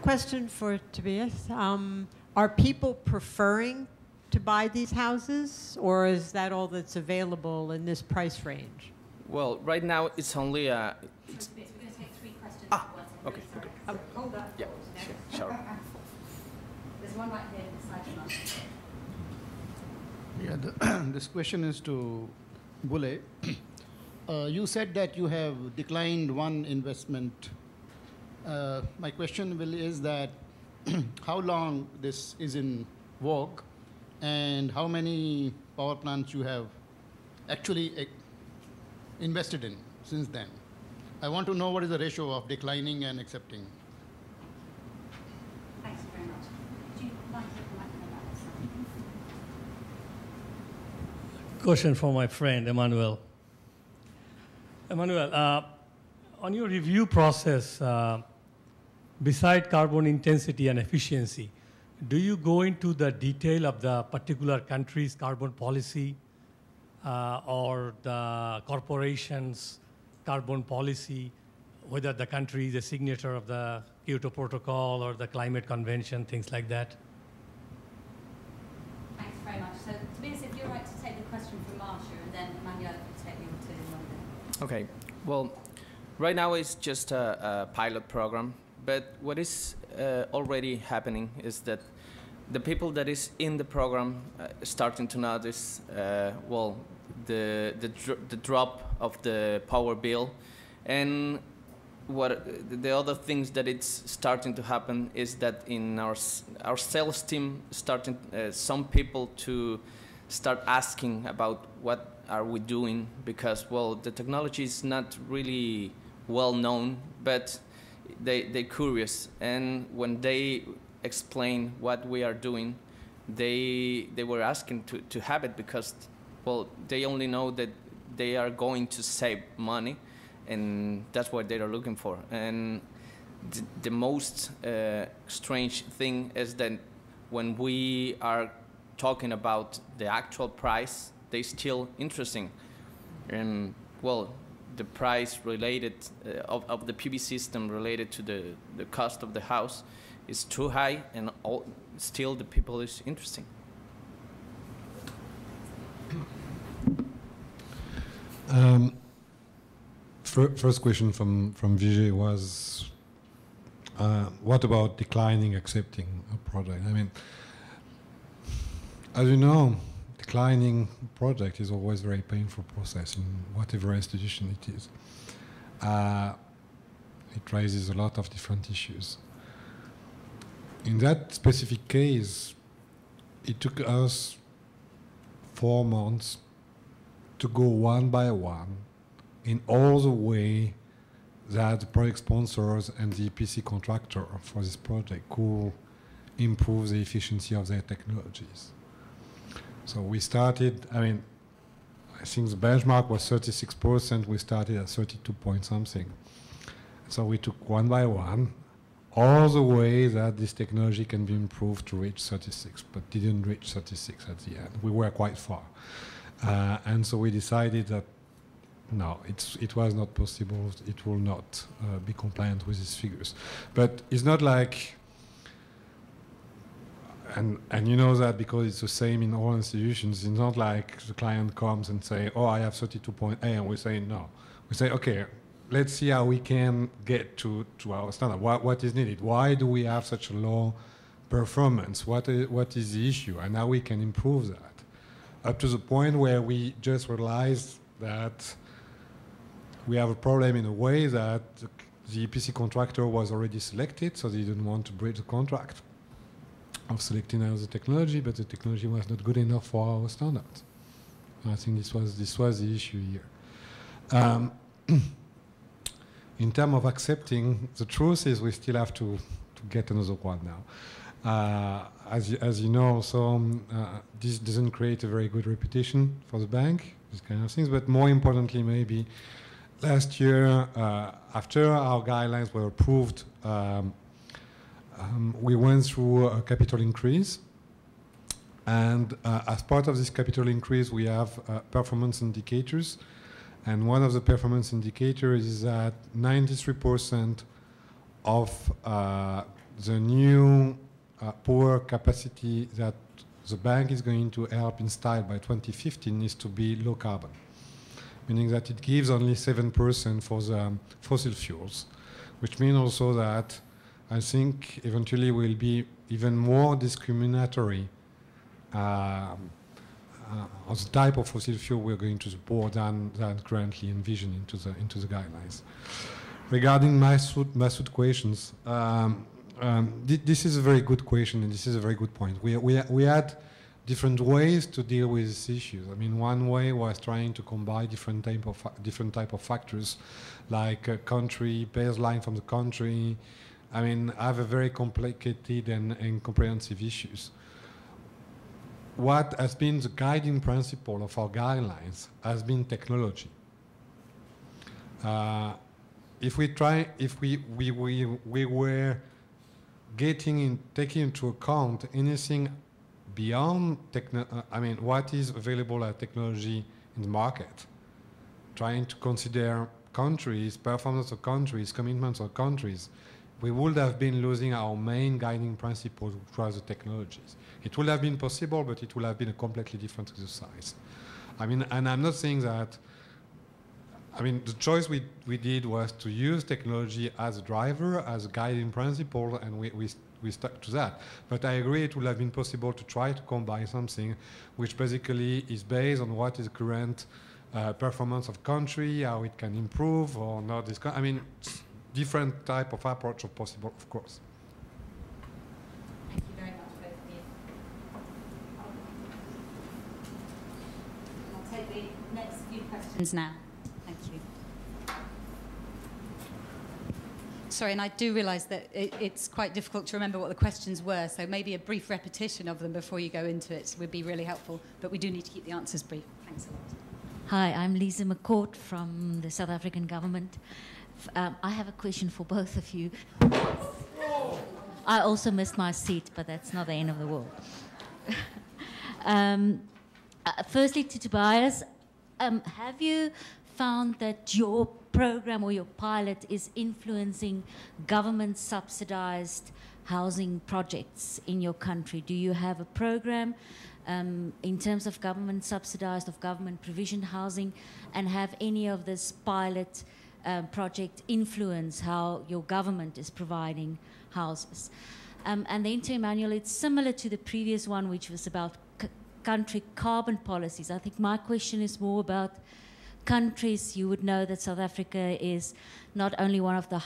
Question for Tobias. Are people preferring to buy these houses, or is that all that's available in this price range? Well, right now it's only We're going to take 3 questions at once. okay, okay. Hold up. Yeah, sure. There's one right here beside you. Yeah, this question is to Boulay. You said that you have declined one investment. My question is that how long this is in vogue, and how many power plants you have actually invested in since then? I want to know what is the ratio of declining and accepting. Thanks very much. Would you like to come back to that? Question for my friend, Emmanuel. Emmanuel, on your review process, beside carbon intensity and efficiency, do you go into the detail of the particular country's carbon policy or the corporation's carbon policy, whether the country is a signature of the Kyoto Protocol or the Climate Convention, things like that? Thanks very much. So, Tobias, if you're right to take the question from Marcia, and then Emmanuel will take you to London. Okay. Well, right now it's just a pilot program, but what is already happening is that the people that is in the program starting to notice, well, the drop of the power bill, and what the other things that it's starting to happen is that in our sales team starting some people to start asking about what are we doing, because well, the technology is not really well known, but they're curious, and when they explain what we are doing, they were asking to have it, because well, they only know that they are going to save money, and that's what they are looking for. And the most strange thing is that when we are talking about the actual price, they still interesting. And well, the price related of the PV system related to the cost of the house is too high, and still the people is interesting. First question from Vijay was, what about declining, accepting a project? I mean, as you know, declining a project is always a very painful process in whatever institution it is. It raises a lot of different issues. In that specific case, it took us 4 months to go one by one in all the way that the project sponsors and the EPC contractor for this project could improve the efficiency of their technologies. So we started, I mean, I think the benchmark was 36%, we started at 32 point something. So we took one by one, all the way that this technology can be improved to reach 36, but didn't reach 36 at the end. We were quite far. And so we decided that no, it was not possible, it will not be compliant with these figures. But it's not like, and you know that because it's the same in all institutions, it's not like the client comes and say, oh, I have 32.8, and we say no. We say, okay, let's see how we can get to our standard. What is needed? Why do we have such a low performance? What is the issue? And how we can improve that? Up to the point where we just realized that we have a problem in a way that the EPC contractor was already selected, so they didn't want to breach the contract of selecting another technology, but the technology was not good enough for our standards. I think this was the issue here. In terms of accepting, the truth is we still have to get another one now. As you know, so this doesn't create a very good reputation for the bank, these kind of things, but more importantly maybe, last year, after our guidelines were approved, we went through a capital increase, and as part of this capital increase we have performance indicators, and one of the performance indicators is that 93% of the new power capacity that the bank is going to help install by 2015 needs to be low carbon, meaning that it gives only 7% for the fossil fuels, which means also that I think eventually will be even more discriminatory on the type of fossil fuel we're going to support than currently envisioned into the guidelines. Regarding Masood questions, this is a very good question, and this is a very good point. We had different ways to deal with these issues. I mean, one way was trying to combine different type of factors, like country, baseline from the country. I mean, have a very complicated and comprehensive issues. What has been the guiding principle of our guidelines has been technology. If we were taking into account anything beyond what is available as technology in the market, trying to consider countries, performance of countries, commitments of countries, we would have been losing our main guiding principle, which was the technologies. It would have been possible, but it would have been a completely different exercise. I mean, and I'm not saying that, I mean, the choice we did was to use technology as a driver, as a guiding principle, and we stuck to that. But I agree it would have been possible to try to combine something which basically is based on what is the current performance of country, how it can improve or not. I mean, different type of approach are possible, of course. Thank you very much, both of you. I'll take the next few questions now. Thank you. Sorry, and I do realise that it's quite difficult to remember what the questions were, so maybe a brief repetition of them before you go into it would be really helpful, but we do need to keep the answers brief. Thanks a lot. Hi, I'm Lisa McCourt from the South African government. I have a question for both of you. I also missed my seat, but that's not the end of the world. Firstly, to Tobias, have you found that your program or your pilot is influencing government-subsidized housing projects in your country? Do you have a program in terms of government-subsidized, of government-provisioned housing, and have any of this pilot project influence how your government is providing houses? And then to Emmanuel, it's similar to the previous one, which was about country carbon policies. I think my question is more about countries. You would know that South Africa is not only one of the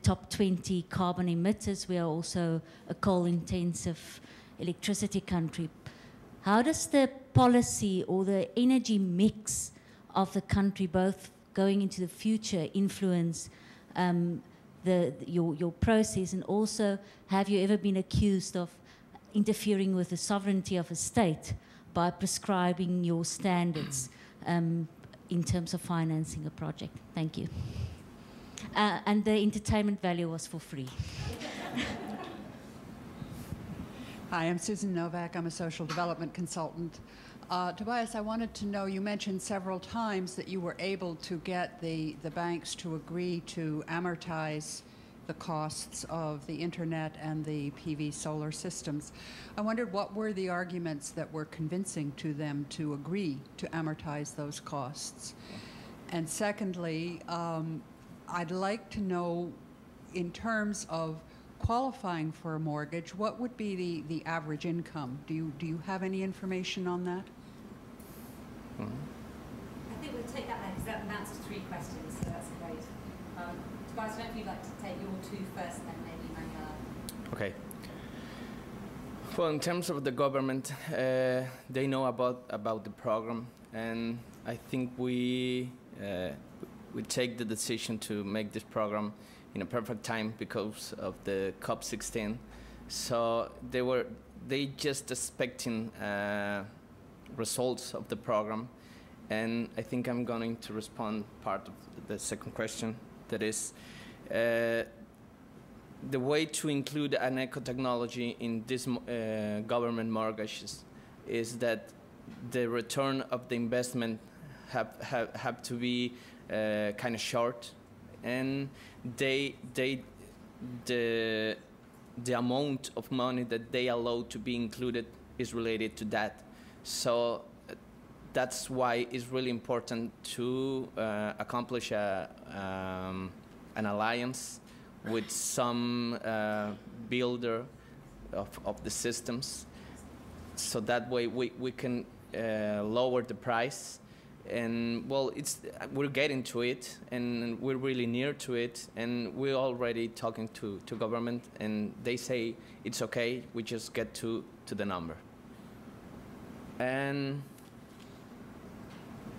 top 20 carbon emitters, we are also a coal-intensive electricity country. How does the policy or the energy mix of the country, both going into the future, influence your process? And also, have you ever been accused of interfering with the sovereignty of a state by prescribing your standards in terms of financing a project? Thank you. And the entertainment value was for free. Hi, I'm Susan Novak. I'm a social development consultant. Tobias, I wanted to know, you mentioned several times that you were able to get the banks to agree to amortize the costs of the internet and the PV solar systems. I wondered what were the arguments that were convincing to them to agree to amortize those costs. And secondly, I'd like to know, in terms of qualifying for a mortgage, what would be the average income? Do you have any information on that? I think we'll take that then, because that amounts to 3 questions, so that's great. Tobias, I don't know if you'd like to take your 2 first, and then maybe Manuela. Okay. Well, in terms of the government, they know about the program, and I think we take the decision to make this program in a perfect time because of the COP16. So they just expecting results of the program, and I think I'm going to respond part of the second question. That is, the way to include an eco-technology in this government mortgages is that the return of the investment have to be kind of short, and the the amount of money that they allow to be included is related to that. So that's why it's really important to accomplish an alliance with some builder of the systems, so that way we can lower the price. And well, we're getting to it, and we're really near to it, and we're already talking to government, and they say it's okay, we just get to the number. And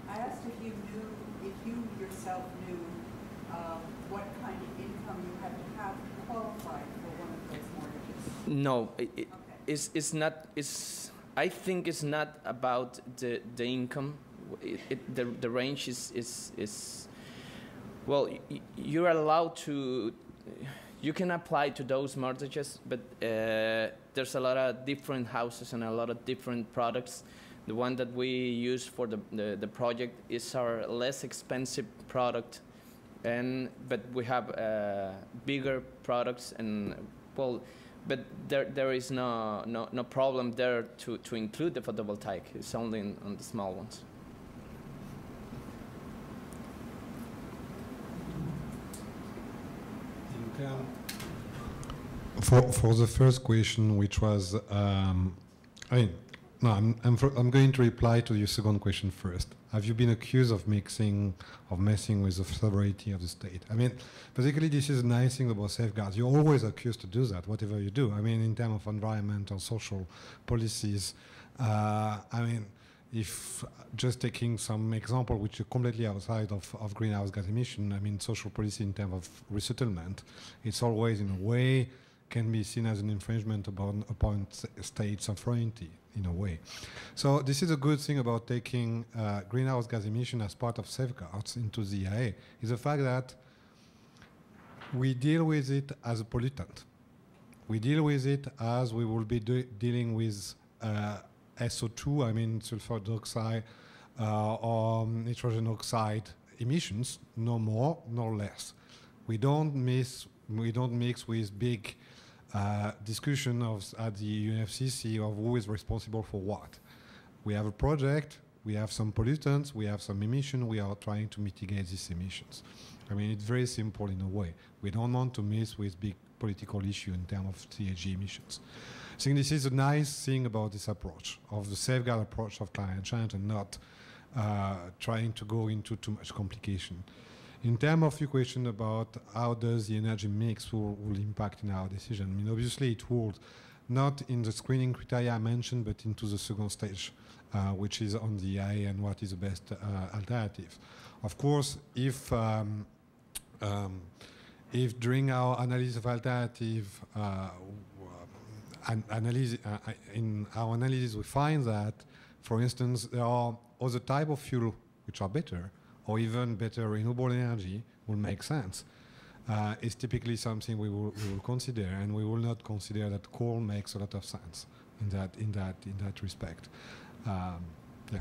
I asked if you yourself knew what kind of income you had to have to qualify for one of those mortgages. no, Okay. it's not. I think it's not about the income. The range is well, you're allowed to, you can apply to those mortgages, but there's a lot of different houses and a lot of different products. The one that we use for the project is our less expensive product, but we have bigger products, and well, but there is no problem there to include the photovoltaic. It's only on the small ones. For the first question, which was, I'm going to reply to your second question first. Have you been accused of messing with the sovereignty of the state? I mean, basically, this is a nice thing about safeguards. You're always accused to do that, whatever you do. I mean, in terms of environmental, social policies. I mean, if just taking some example which are completely outside of greenhouse gas emission, I mean, social policy in terms of resettlement, it's always in a way can be seen as an infringement upon state sovereignty in a way. So this is a good thing about taking greenhouse gas emission as part of safeguards into the EIA, is the fact that we deal with it as a pollutant. We deal with it as we will be dealing with SO2, I mean sulfur dioxide or nitrogen oxide emissions, no more, no less. We don't mix with big discussion at the UNFCCC of who is responsible for what. We have a project, we have some pollutants, we have some emission, we are trying to mitigate these emissions. I mean, it's very simple in a way. We don't want to mess with big political issue in terms of GHG emissions. I think this is a nice thing about this approach, of the safeguard approach of climate change, and not trying to go into too much complication. In terms of your question about how does the energy mix will impact in our decision, I mean, obviously it will, not in the screening criteria I mentioned, but into the second stage, which is on the EIA and what is the best alternative. Of course, if during our analysis of alternative, in our analysis we find that, for instance, there are other type of fuel which are better, or even better renewable energy will make sense. It's typically something we will consider, and we will not consider that coal makes a lot of sense in that respect. Yeah.